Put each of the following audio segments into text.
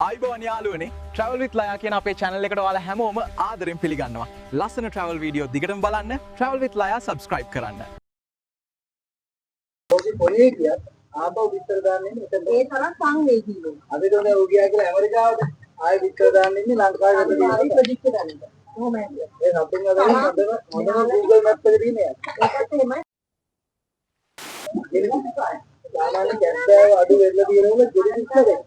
අයිබෝන් යාළුවනේ travel with laya කියන අපේ channel එකට ඔයාලා හැමෝම ආදරෙන් පිළිගන්නවා. ලස්සන travel video දිගටම බලන්න travel with laya subscribe කරන්න. ඔය කියත් ආපහු විතර දාන්නේ මෙතන ඒ තරම් සංවේදීයි. අපි දුන්නේ ඔය ගියා කියලා ඇමරිකාවට ආයෙ විතර දාන්නේ ඉන්නේ ලංකාවේ ආයෙ ප්‍රොජෙක්ට් කරන්නේ. කොහොමද? ඒ සම්පූර්ණ කරලා හොඳම Google Maps එකේ තියෙනවා. ඒකත් එහෙමයි. සාමාන්‍ය කැස්ටාව අඩු වෙන්න තියෙනවා දෙලිස්ට් එකේ.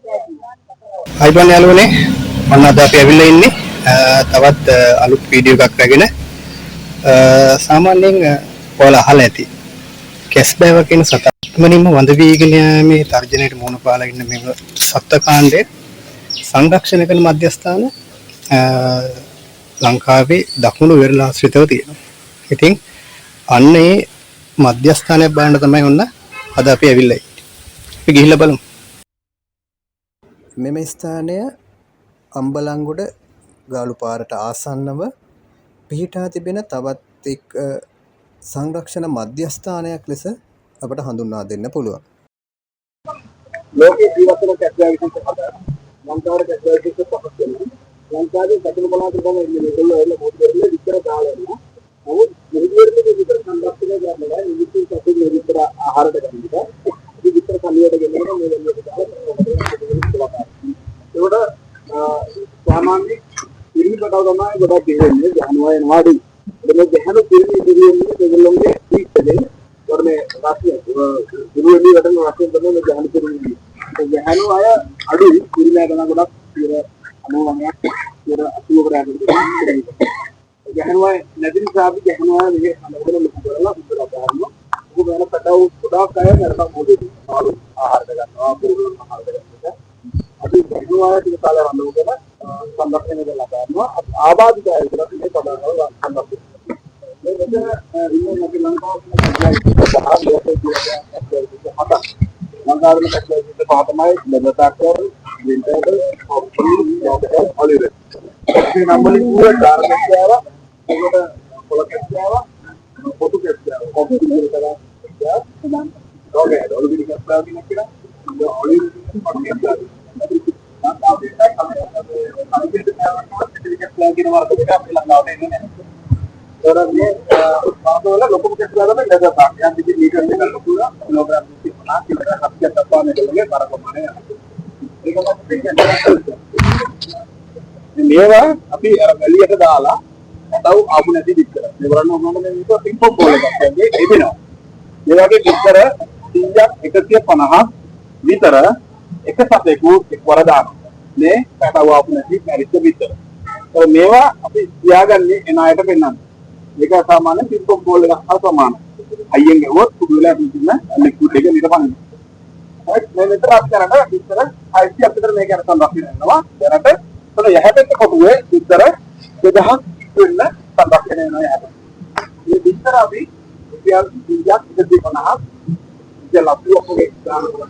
අයිබෝන් යාළුවනේ මම අද අපි ඇවිල්ලා ඉන්නේ තවත් අලුත් වීඩියෝ එකක් රැගෙන සාමාන්‍යයෙන් ඔයාලා අහලා ඇති කැස්බෑව කියන සතා ඉක්මනින්ම වඳ වීගෙන යෑමේ තර්ජනයට මුහුණ පාලා ඉන්න මේ සත්ත්ව කාණ්ඩයේ සංරක්ෂණ කරන මධ්‍යස්ථාන ලංකාවේ දකුණු වෙරළ ආශ්‍රිතව තියෙනවා. ඉතින් අන්න ඒ මධ්‍යස්ථානයක් බලන්න තමයි ඔන්න අද අපි ඇවිල්ලා ඉන්නේ. අපි ගිහිල්ලා බලමු. මෙම ස්ථානය අම්බලන්ගොඩ ගාලු පාරට ආසන්නව පිහිටා තිබෙන තවත් එක් සංරක්ෂණ මධ්‍යස්ථානයක් ලෙස අපට හඳුන්වා දෙන්න පුළුවන්. ලෝකයේ ජීවත් වෙන කැස්බෑ විශේෂ හදා ලංකාවේ කැස්බෑ විශේෂ පහක් වෙනවා. ලංකාවේ දකුණු බලාපොරොත්තු ගම ඉන්නේ මේගොල්ලෝ එන්න මොකද කරන්නේ විතර දාලා එනවා. නමුත් මෙහෙදිවලදී විතර සංරක්ෂණය කරනවා නිවිති සතුන් විතර ආහාරට ගන්නවා. ඒ විතර කලියට ගෙනගෙන මේ වෙලෙට දාලා ඒකට සාමාන්‍ය ඉරිමකට තමයි ගොඩක් දෙන්නේ ජනවාරි නාඩු මේ ගහන පිරිමි ඉදිරියෙන්නේ දෙගොල්ලෝගේ සීට්ටේ වරනේ රාශිය ඉරුවෙලි වටන රාශිය තමයි ගහන පිරිමි ඒ ගහන අය අඩුයි පිරිමි ගණන් ගොඩක් 99ක් 80කට ගහනවා නැදින් සාපි ගහනවා මේ අනුගමන ලොකු කරලා උත්තර ගන්නවා උග වෙන පටව ගොඩක් අය නරක මොදේ ආහාර ගන්නවා පුරුදු ආහාර ගන්නවා අපි ගහනවා කාලේ වන්දෝගෙන සංරක්ෂණය කරලා ගන්නවා ආබාධිත අය කියලා මේ පදාවල් සංරක්ෂණය මේ මෙතන ඉන්නේ අපි ලංකාවේ පැත්තේ පාතමයි ලබතාකර වින්ටර් ඔප්ෂන් ඔලිවර් මේ නම්බරේ පුරා ඩාර්කස්යාව ඒකට පොලකස්යාව පොතු කස්යාව ඔප්ෂන් කරලා ඕකේ ඔලිවර් කස්යාව කියලා Oliver පොට්ටියක් Orangnya kalau lokal kesalahan kan ada tak yang bikin ikan dengan lokal kilogram itu mana kita harus apa nih para pemain ini kan ini ya tapi orang kali ada dalam tahu abu nanti dikira ini orang itu info boleh kan jadi ini no dia lagi dikira sejak ekasnya panah ditara ekasate ku ekwaradaan nih kata abu nanti merisnya ditara kalau mewah tapi siaga nih enak itu benar මේක සාමාන්‍ය පිටකොම් ball එකක් හා සමානයි. අයියෙන් ගියොත් කුඩු වෙලා තිබුණා liquid එක නිරපන්නේ. right මේ මෙතන අපි කරන්නේ විතර IC අපිට මේක අර සංරක්ෂණය කරනවා. දැනට තන යහපැත්ත කොටුවේ විතර 2000 වෙන්න සංරක්ෂණය වෙනවා යහපැත්ත. මේ විතර අපි රුපියල් 150 ඉතින් අපි ඔක්කොගේ දානවා.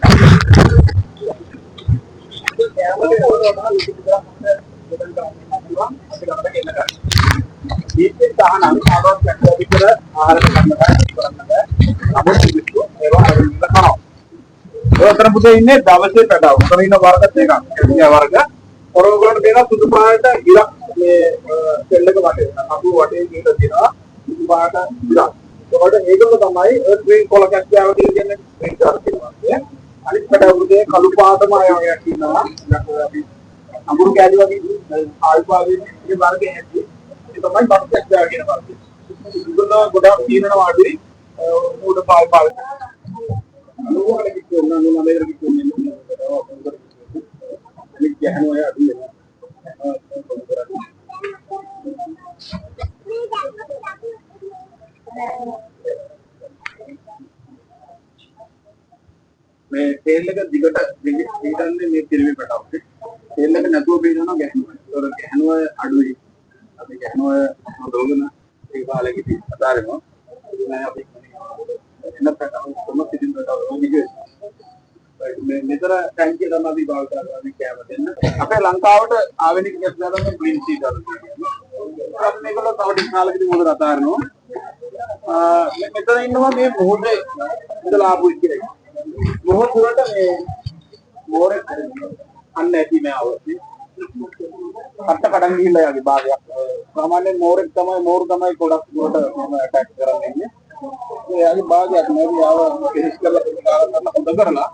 Ini tahanan harus bicara ahal terbuka ini dawasnya tahu karena ini warga tega ya warga orang-orang tega tujuh pada irak sel ke mana aku wadah kita tidak tujuh pada irak kalau itu lo tamai train kalau kasih awal dia nih train charge ya alis pada udah kalau pada mah yang kita ambil kaji lagi alpha ini warga ini තමයි බක්සක් දාගෙන වර්ගය. ඉතින් ගොඩක් තීරණ වාඩුයි උඩ පාල් පාල්. අනුවල කිව්වොත් නම නමේර කිව්වොත් අනිත් ගහනවා යා අඩුයි. මේ තේල් එක දිගට දිගටන්නේ මේ පිරිමි පැටවුනේ. තේල් එක නැතුව බේරනවා ගහනවා. ඒක ගහනවා අඩුයි. අපි ගහනවා හොදවගෙන ඒ කාලෙකදී අතාරිනවා නෑ අපි එන්නකට කොහොමද ඉතින් මේ මෙතර ටැංකිය තමයි අපි බාල් කරලා අපි කෑම දෙන්න අපේ ලංකාවට ආවෙනික ගැස් දාලා ග්‍රීන් සී දාලා අපි මේකල තව ටික කාලෙකදී මොකද අතාරිනවා මේ මෙතන ඉන්නවා මේ මොහොතේ ඉඳලා ආපු ඉතිරේ මොහොත උඩට මේ මෝරේ අන්න ඇති නෑව. අට කඩන් ගිහිල්ලා යගේ භාගයක්. සාමාන්‍යයෙන් මෝරෙක් තමයි මෝරු තමයි ගොඩක් දුරට මම ඇටැක් කරන්නේ ඉන්නේ. ඒ යාගේ භාගයක් නේද යාව ෆිනිෂ් කරලා ප්‍රතිකාර කරලා හොඳ කරලා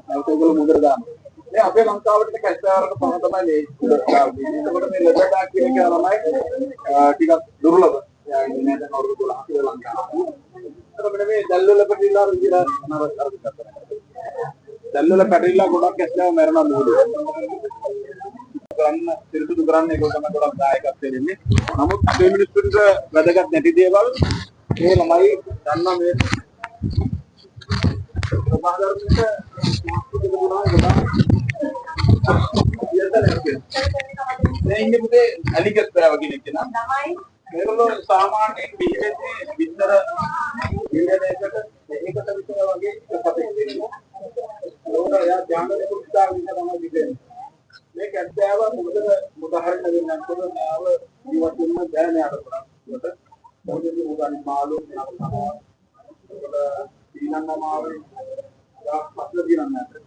ඒක ඒගොල්ලෝ මුදර දානවා. මේ අපේ ලංකාවට කැස්ටාවරට පහ තමයි මේ දාන්නේ. ඒකට මේ ලෙබඩා කියන එක තමයි ටිකක් දුර්ලභ. යා ඉන්නේ නැද කවුරු 12 ශ්‍රී ලංකාවේ. ඒකට මේ දැල්වල පැටිලා විදිහට නරක කරලා. දැල්වල පැටිලා ගොඩක් කැස්ටාව මරන මූලය. කරන්න සිරිසුදු කරන්න ඒගොල්ලෝ තමයි ගොඩක් දායකත්වය දෙන්නේ. නමුත් අපේ මිනිස්සුන්ට වැදගත් නැති දේවල් ඒ ළමයි දන්නා මේ සමාජාර්ථික මාස්තුක දුනා ගොඩක් දැන් ඉන්නේ පුතේ අලිගත් බෑව කෙනෙක් නා මේගොල්ලෝ සාමාන්‍යයෙන් පිළිදෙන්නේ විතර ඉන්දියානේකට මේකට විතර වගේ එකපතේ දෙනවා. ඒකට යා ඥානනේ පුස්තක විතර තමයි දෙන්නේ. මේ කැස්බෑව මොකද උදාහරණ දෙන්න නැත්නම් නාව ජීවත් වෙන්න බෑ නේ අර කරා. මොකද උදාහරණ මාළු නනවා. ඊළඟ මාවේ පස්ල දිනන්න නැහැ.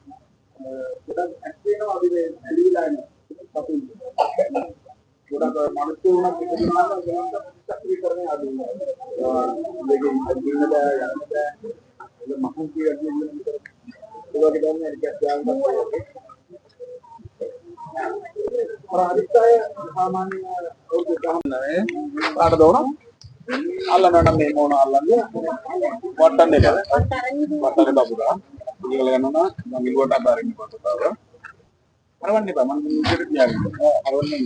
ගොඩක් ඇක්ටිනවා අපි මේ ඇලිලා ඉන්න. පතුල්. ගොඩක් මනුස්ස වුණත් එක දිනනවා ගොඩක් සක්‍රීකරණය අදිනවා. මේකෙන් දිනන බෑ යන්න බෑ. ඒක මහන් කියන්නේ විතර. ඒ වගේ තමයි කැස්බෑව අනිත්‍යය සාමාන්‍ය ඔව් ගහන්නේ පාට දවන අල්ලන්න මේ මොන අල්ලන්නේ වට්ටන්න එක වට්ටන්න බබුදා ඉතින් ගන්නවා මම ඉලුවට අතාරින්න කොටතාව අරවන්න එපා මම ඉතින් කියන්නේ අරවන්න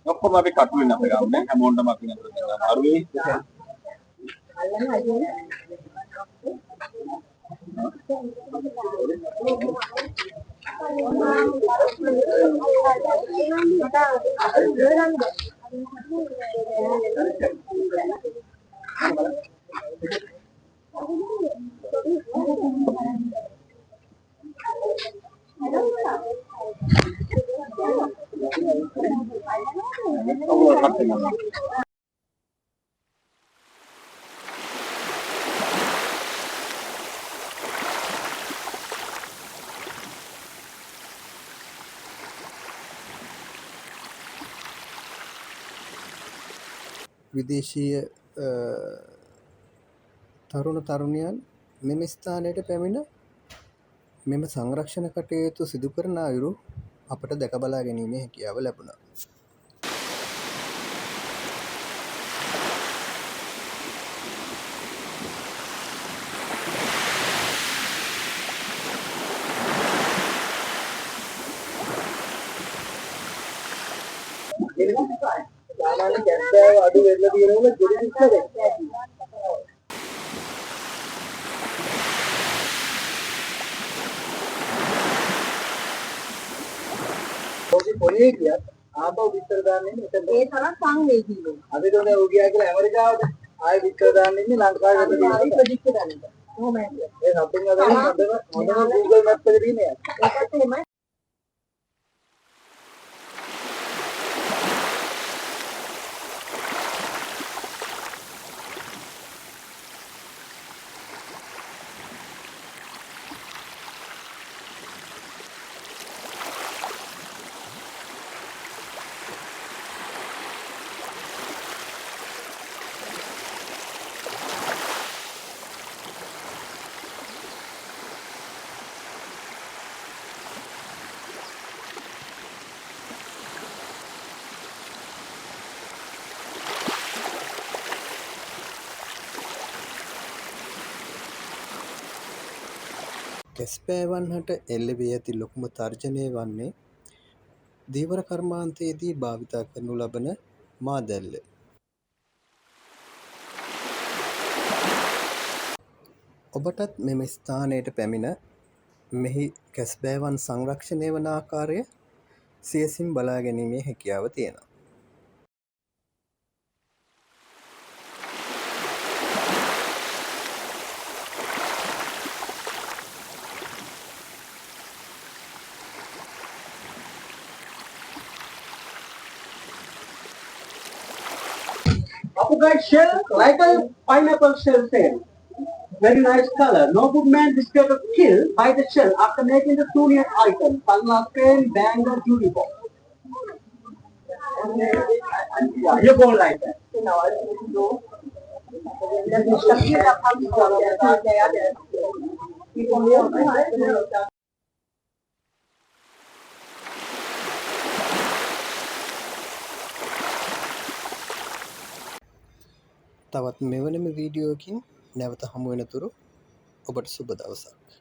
ඔක්කොම අපි කටු වෙන අපේ ගාමේ හැමෝටම අපි නතර කරනවා අරුවේ විදේශීය තරුණ තරුණියන් මෙම ස්ථානයට පැමිණ මෙම සංරක්ෂණ කටයුතු සිදු කරන අයුරු අපට දැක බලා ගැනීමේ හැකියාව ලැබුණා. සාමාන්‍ය කැස්බෑව අඩු වෙන්න තියෙනවා දෙවි ඉස්සරේ. ඔකේ පොලේ ගියත් ආපහු විතර දාන්නේ මෙතන. ඒ තරම් සංවේදීයි. අපි දුන්නේ ඔය ගියා කියලා ඇමරිකාවට ආයෙ විතර දාන්නේ ලංකාවට ආයෙ ප්‍රොජෙක්ට් දාන්නේ. කොහොමද? ඒ සම්පූර්ණ කරලා හොඳම Google Maps එකේ තියෙනවා. ඒකත් එහෙමයි. කැස්බෑවන් හට එල්ල වී ඇති ලොකුම තර්ජනය වන්නේ ධීවර කර්මාන්තයේදී භාවිතා කරනු ලබන මාදැල්ල. ඔබටත් මෙම ස්ථානයට පැමිණ මෙහි කැස්බෑවන් සංරක්ෂණය වන ආකාරය සියසින් බලා ගැනීමේ හැකියාව තියෙනවා. Uppercut shell like a pineapple shell same. Very nice color. No good man discovered killed by the shell after making the souvenir item. Sunlight pen, banger, jewelry box. Yeah, you go like that. තවත් මෙවැනිම වීඩියෝකින් නැවත හමු වෙනතුරු ඔබට සුබ දවසක්.